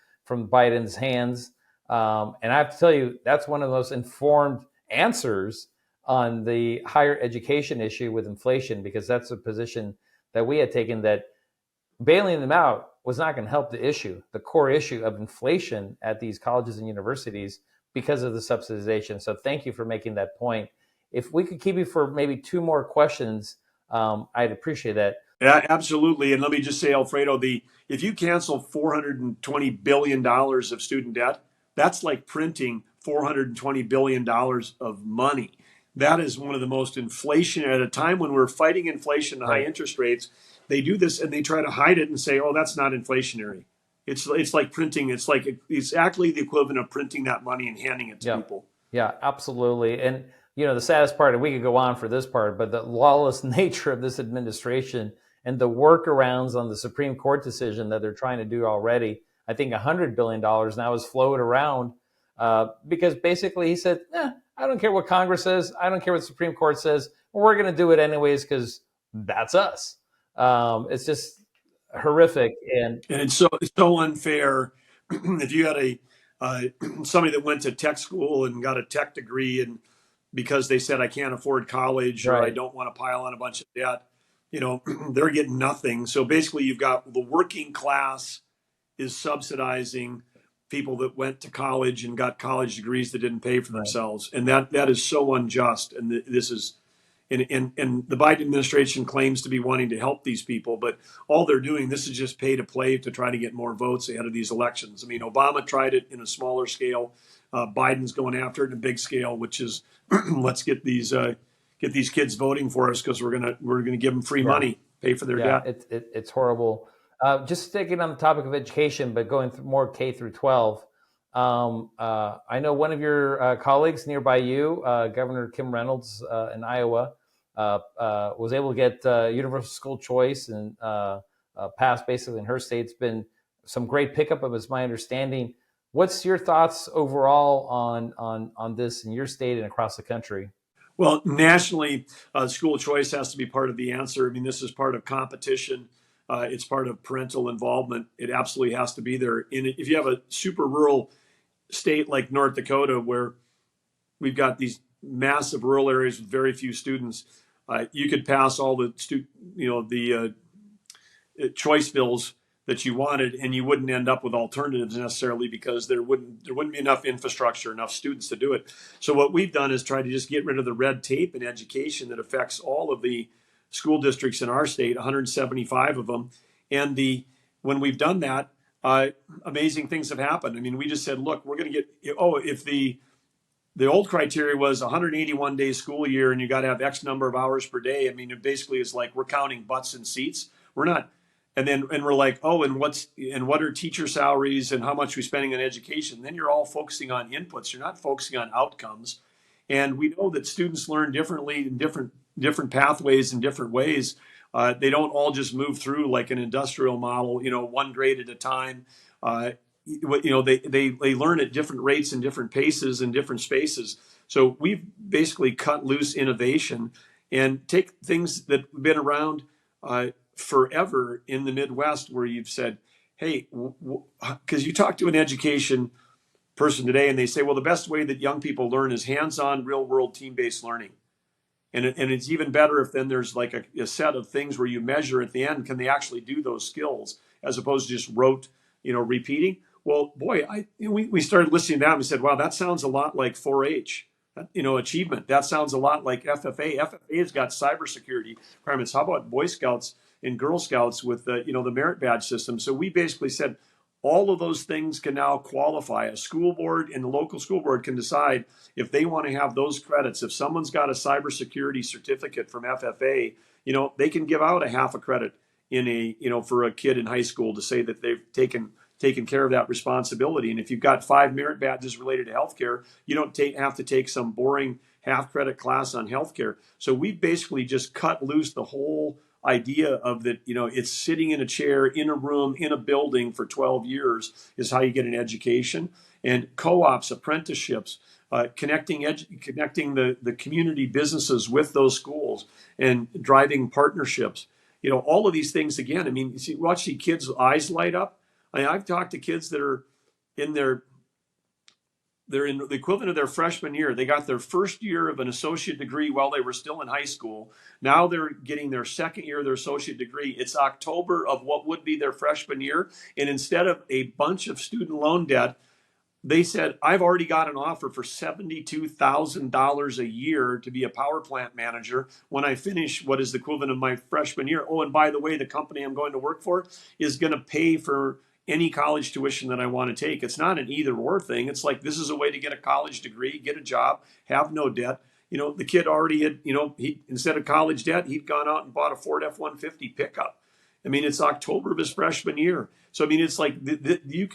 Speaker 1: Biden's hands. And I have to tell you, that's one of the most informed answers on the higher education issue with inflation, because that's a position that we had taken, that bailing them out was not going to help the core issue of inflation at these colleges and universities because of the subsidization. So thank you for making that point. If we could keep you for maybe two more questions, I'd appreciate that.
Speaker 4: Yeah, absolutely. And let me just say, Alfredo, if you cancel $420 billion of student debt, that's like printing $420 billion of money. That is one of the most inflation at a time when we're fighting inflation and high interest rates. They do this and they try to hide it and say, oh, that's not inflationary. It's like printing. It's like exactly the equivalent of printing that money and handing it to people.
Speaker 1: Yeah, absolutely. And, the saddest part, and we could go on for this part, but the lawless nature of this administration and the workarounds on the Supreme Court decision that they're trying to do already. I think $100 billion now is floated around because basically he said, I don't care what Congress says. I don't care what the Supreme Court says. We're going to do it anyways because that's us. It's just horrific. And
Speaker 4: it's so unfair. If you had somebody that went to tech school and got a tech degree, and because they said I can't afford college or I don't want to pile on a bunch of debt, they're getting nothing. So basically you've got the working class is subsidizing people that went to college and got college degrees that didn't pay for themselves. And that is so unjust. And this is, and the Biden administration claims to be wanting to help these people, but all they're doing, this is just pay to play to try to get more votes ahead of these elections. I mean, Obama tried it in a smaller scale. Biden's going after it in a big scale, which is let's get these kids voting for us because we're gonna give them free money, pay for their debt.
Speaker 1: It's horrible. Just sticking on the topic of education, but going through more K through 12. I know one of your colleagues nearby you, Governor Kim Reynolds in Iowa, was able to get universal school choice and pass basically in her state. It's been some great pickup of, is my understanding. What's your thoughts overall on this in your state and across the country?
Speaker 4: Well, nationally, school choice has to be part of the answer. I mean, this is part of competition. It's part of parental involvement. It absolutely has to be there. If you have a super rural state like North Dakota, where we've got these massive rural areas with very few students, you could pass all the choice bills that you wanted, and you wouldn't end up with alternatives necessarily because there wouldn't be enough infrastructure, enough students to do it. So what we've done is try to just get rid of the red tape in education that affects all of the school districts in our state, 175 of them. And when we've done that, amazing things have happened. I mean, we just said, look, we're going to get, if the old criteria was 181 day school year and you got to have X number of hours per day. I mean, it basically is like we're counting butts and seats. We're not. And we're like, and what are teacher salaries and how much we're spending on education? Then you're all focusing on inputs. You're not focusing on outcomes. And we know that students learn differently in different pathways in different ways. They don't all just move through like an industrial model, one grade at a time. They learn at different rates and different paces and different spaces. So we've basically cut loose innovation and take things that have been around forever in the Midwest, where you've said, hey, because you talk to an education person today and they say, well, the best way that young people learn is hands-on, real-world, team-based learning. And it's even better if then there's like a set of things where you measure at the end, can they actually do those skills as opposed to just rote, repeating? Well, boy, we started listening to that and we said, wow, that sounds a lot like 4-H, achievement. That sounds a lot like FFA. FFA has got cybersecurity requirements. How about Boy Scouts and Girl Scouts with the merit badge system? So we basically said all of those things can now qualify. A school board and the local school board can decide if they want to have those credits. If someone's got a cybersecurity certificate from FFA, they can give out a half a credit for a kid in high school to say that they've taken care of that responsibility. And if you've got 5 merit badges related to healthcare, you don't have to take some boring half credit class on healthcare. So we basically just cut loose the whole idea of that, it's sitting in a chair, in a room, in a building for 12 years is how you get an education. And co-ops, apprenticeships, connecting the community businesses with those schools and driving partnerships. All of these things, again, I mean, watch the kids' eyes light up. I've talked to kids that are they're in the equivalent of their freshman year. They got their first year of an associate degree while they were still in high school. Now they're getting their second year of their associate degree. It's October of what would be their freshman year. And instead of a bunch of student loan debt, they said, I've already got an offer for $72,000 a year to be a power plant manager when I finish what is the equivalent of my freshman year. Oh, and by the way, the company I'm going to work for is going to pay for any college tuition that I want to take. It's not an either or thing. It's like, this is a way to get a college degree, get a job, have no debt. The kid already had, he, instead of college debt, he'd gone out and bought a Ford F-150 pickup. I mean, it's October of his freshman year. So, I mean, it's like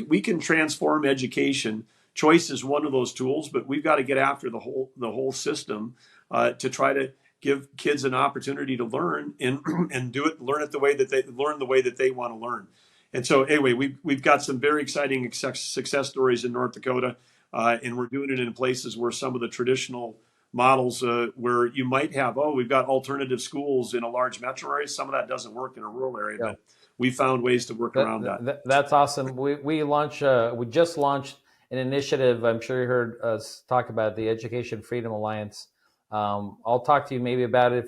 Speaker 4: we can transform education. Choice is one of those tools, but we've got to get after the whole system to try to give kids an opportunity to learn and learn it the way that they want to learn. And so, anyway, we've got some very exciting success stories in North Dakota, and we're doing it in places where some of the traditional models where you might have, we've got alternative schools in a large metro area. Some of that doesn't work in a rural area, but we found ways to work around that.
Speaker 1: That's awesome. We just launched an initiative. I'm sure you heard us talk about the Education Freedom Alliance. I'll talk to you maybe about it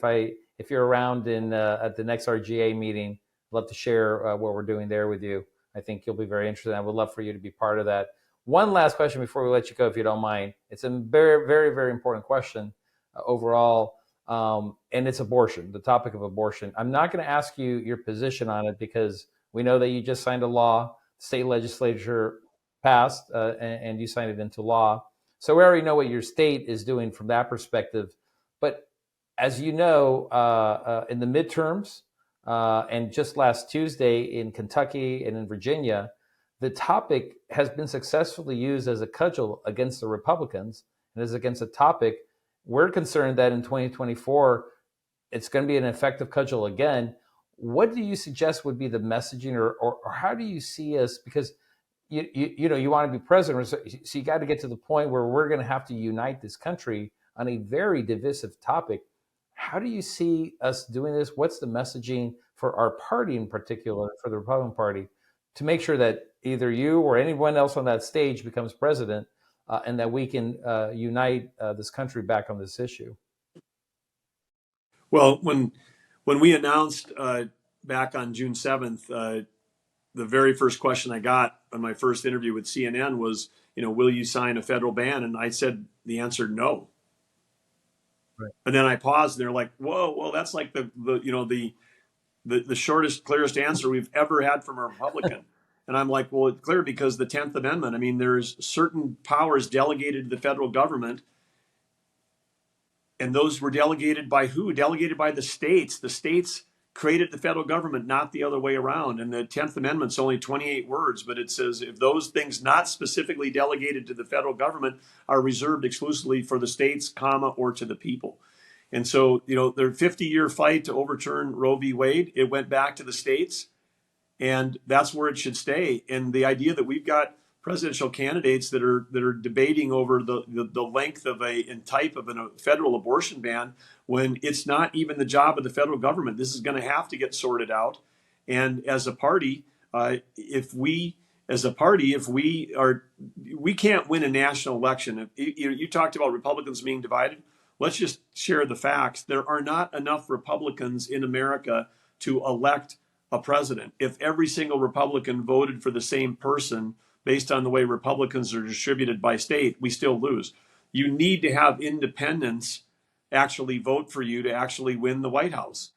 Speaker 1: if you're around at the next RGA meeting. I'd love to share what we're doing there with you. I think you'll be very interested. I would love for you to be part of that. One last question before we let you go, if you don't mind. It's a very, very, very important question overall, and it's abortion, the topic of abortion. I'm not going to ask you your position on it because we know that you just signed a law, state legislature passed, and you signed it into law. So we already know what your state is doing from that perspective. But as you know, in the midterms and just last Tuesday in Kentucky and in Virginia, the topic has been successfully used as a cudgel against the Republicans and as against a topic. We're concerned that in 2024, it's going to be an effective cudgel again. What do you suggest would be the messaging, or how do you see us? Because you want to be president, so you got to get to the point where we're going to have to unite this country on a very divisive topic. How do you see us doing this? What's the messaging for our party in particular, for the Republican Party, to make sure that either you or anyone else on that stage becomes president, and that we can unite this country back on this issue?
Speaker 4: Well, when we announced back on June 7th, the very first question I got on my first interview with CNN was, will you sign a federal ban? And I said the answer, no. Right. And then I paused, and they're like, whoa, well, that's like the shortest, clearest answer we've ever had from a Republican. And I'm like, well, it's clear because the 10th Amendment, I mean, there's certain powers delegated to the federal government. And those were delegated by who? Delegated by the states. The states created the federal government, not the other way around. And the 10th Amendment's only 28 words, but it says if those things not specifically delegated to the federal government are reserved exclusively for the states, or to the people. And so, their 50-year fight to overturn Roe v. Wade, it went back to the states. And that's where it should stay. And the idea that we've got presidential candidates that are debating over the length of and type of a federal abortion ban, when it's not even the job of the federal government. This is going to have to get sorted out. And as a party, if we can't win a national election. You talked about Republicans being divided. Let's just share the facts. There are not enough Republicans in America to elect a president. If every single Republican voted for the same person based on the way Republicans are distributed by state, we still lose. You need to have independents actually vote for you to actually win the White House.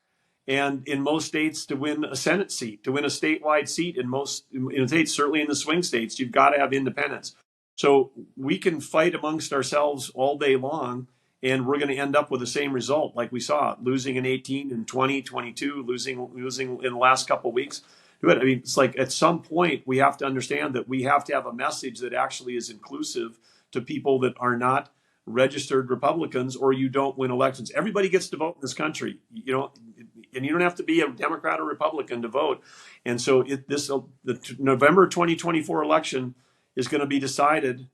Speaker 4: And in most states, to win a Senate seat, to win a statewide seat in most states, certainly in the swing states, you've got to have independents. So we can fight amongst ourselves all day long, and we're going to end up with the same result like we saw, losing in 18 and 20, 22, losing in the last couple of weeks. I mean, it's like at some point we have to understand that we have to have a message that actually is inclusive to people that are not registered Republicans, or you don't win elections. Everybody gets to vote in this country, and you don't have to be a Democrat or Republican to vote. And so the November 2024 election is going to be decided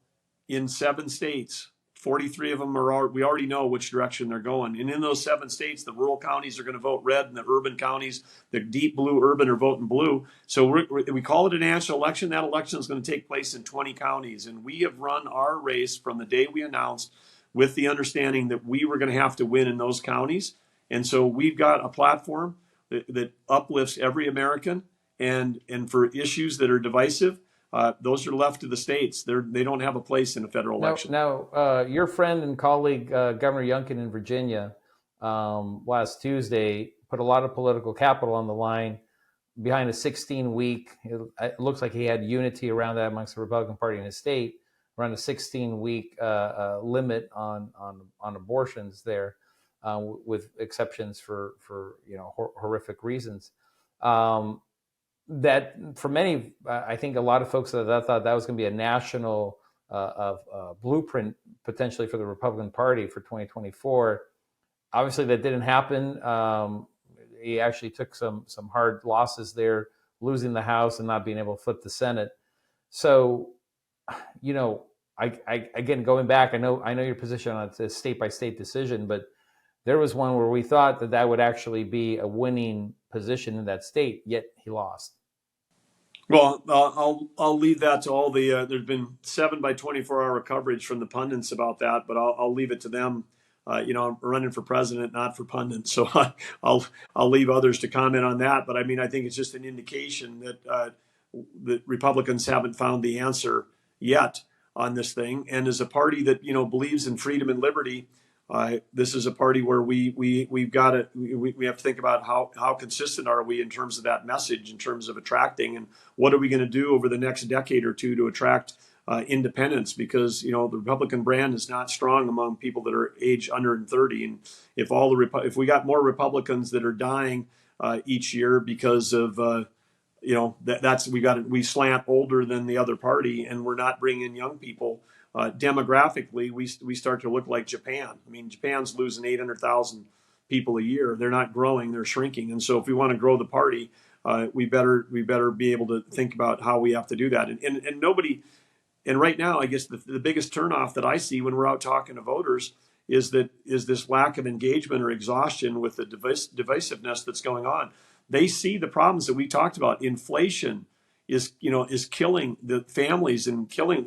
Speaker 4: in 7 states. 43 of them we already know which direction they're going. And in those 7 states, the rural counties are going to vote red, and the urban counties, the deep blue urban, are voting blue. So we call it a national election. That election is going to take place in 20 counties. And we have run our race from the day we announced with the understanding that we were going to have to win in those counties. And so we've got a platform that uplifts every American, and for issues that are divisive, those are left to the states. They don't have a place in a federal election.
Speaker 1: Now, your friend and colleague, Governor Youngkin in Virginia, last Tuesday put a lot of political capital on the line behind a 16-week. It looks like he had unity around that amongst the Republican Party in his state, around a 16-week limit on abortions there, with exceptions for horrific reasons. That for many, I think a lot of folks that thought that was going to be a national blueprint potentially for the Republican Party for 2024. Obviously, that didn't happen. He actually took some hard losses there, losing the House and not being able to flip the Senate. So, again, going back, I know your position on a state by state decision, but there was one where we thought that would actually be a winning position in that state, yet he lost.
Speaker 4: Well, I'll leave that to all the. There's been 7 by 24-hour coverage from the pundits about that, but I'll leave it to them. I'm running for president, not for pundits, so I'll leave others to comment on that. But I mean, I think it's just an indication that that Republicans haven't found the answer yet on this thing. And as a party that, believes in freedom and liberty, this is a party where we've got to we have to think about how consistent are we in terms of that message, in terms of attracting, and what are we going to do over the next decade or two to attract independents, because the Republican brand is not strong among people that are age under 30. And if we got more Republicans that are dying each year because of we slant older than the other party, and we're not bringing in young people. Demographically, we start to look like Japan. I mean, Japan's losing 800,000 people a year. They're not growing; they're shrinking. And so, if we want to grow the party, we better be able to think about how we have to do that. And nobody. And right now, I guess the biggest turnoff that I see when we're out talking to voters is this lack of engagement or exhaustion with the divisiveness that's going on. They see the problems that we talked about. Inflation is killing the families and killing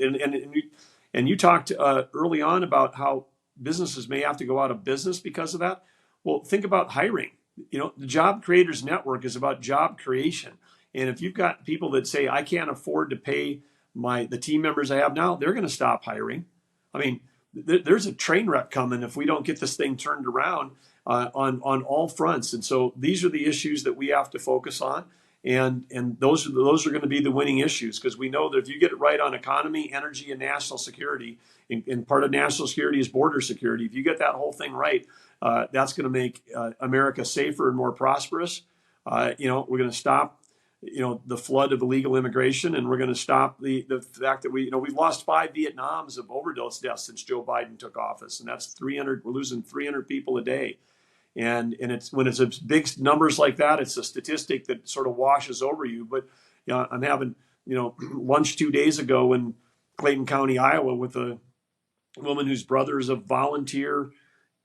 Speaker 4: and you talked early on about how businesses may have to go out of business because of that. Well, think about hiring. The Job Creators Network is about job creation. And if you've got people that say, I can't afford to pay the team members I have now, they're going to stop hiring. I mean, there's a train wreck coming if we don't get this thing turned around on all fronts. And so these are the issues that we have to focus on. And those are going to be the winning issues, because we know that if you get it right on economy, energy, and national security, and part of national security is border security. If you get that whole thing right, that's going to make America safer and more prosperous. We're going to stop the flood of illegal immigration, and we're going to stop the fact that we've lost 5 Vietnams of overdose deaths since Joe Biden took office, and that's 300. We're losing 300 people a day. And it's when it's big numbers like that, it's a statistic that sort of washes over you. But I'm having lunch 2 days ago in Clayton County, Iowa, with a woman whose brother is a volunteer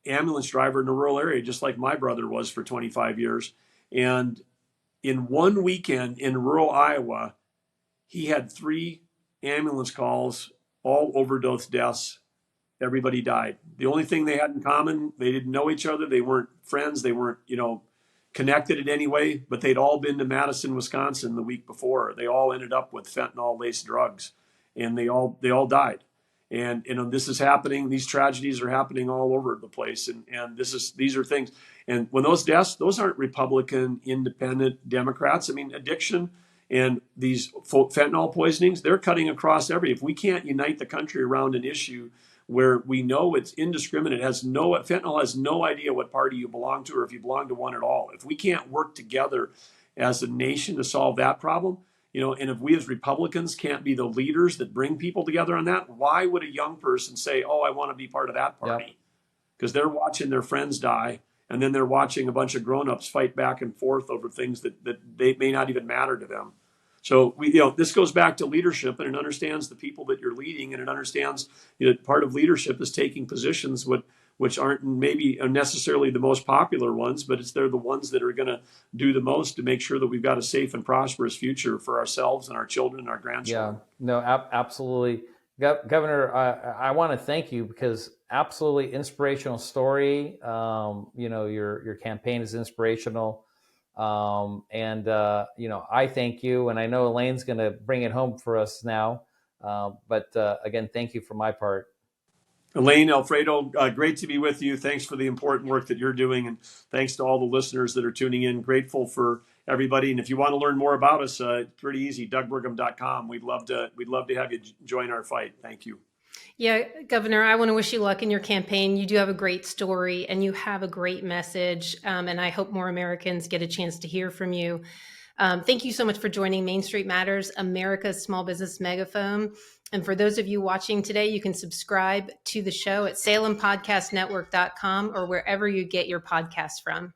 Speaker 4: ambulance driver in a rural area, just like my brother was for 25 years. And in one weekend in rural Iowa, he had 3 ambulance calls, all overdose deaths. Everybody died. The only thing they had in common, they didn't know each other. They weren't friends. They weren't, connected in any way, but they'd all been to Madison, Wisconsin the week before. They all ended up with fentanyl-laced drugs, and they all died. And this is happening. These tragedies are happening all over the place. And these are things. And when those deaths, those aren't Republican, independent, Democrats. I mean, addiction and these fentanyl poisonings, they're cutting across if we can't unite the country around an issue where we know it's indiscriminate, fentanyl has no idea what party you belong to or if you belong to one at all. If we can't work together as a nation to solve that problem, and if we as Republicans can't be the leaders that bring people together on that, why would a young person say, oh, I want to be part of that party? Because they're watching their friends die, and then they're watching a bunch of grown-ups fight back and forth over things that they may not even matter to them. So this goes back to leadership, and it understands the people that you're leading, and it understands part of leadership is taking positions which aren't maybe necessarily the most popular ones, but they're the ones that are going to do the most to make sure that we've got a safe and prosperous future for ourselves and our children and our grandchildren.
Speaker 1: Yeah, no, absolutely. Governor, I want to thank you, because absolutely inspirational story. Your campaign is inspirational. I thank you, and I know Elaine's going to bring it home for us now. But again, thank you for my part.
Speaker 4: Elaine, Alfredo, great to be with you. Thanks for the important work that you're doing, and thanks to all the listeners that are tuning in. Grateful for everybody. And if you want to learn more about us, it's pretty easy, DougBurgum.com. We'd love to have you join our fight. Thank you.
Speaker 3: Yeah, Governor, I want to wish you luck in your campaign. You do have a great story, and you have a great message. And I hope more Americans get a chance to hear from you. Thank you so much for joining Main Street Matters, America's small business megaphone. And for those of you watching today, you can subscribe to the show at SalemPodcastNetwork.com or wherever you get your podcasts from.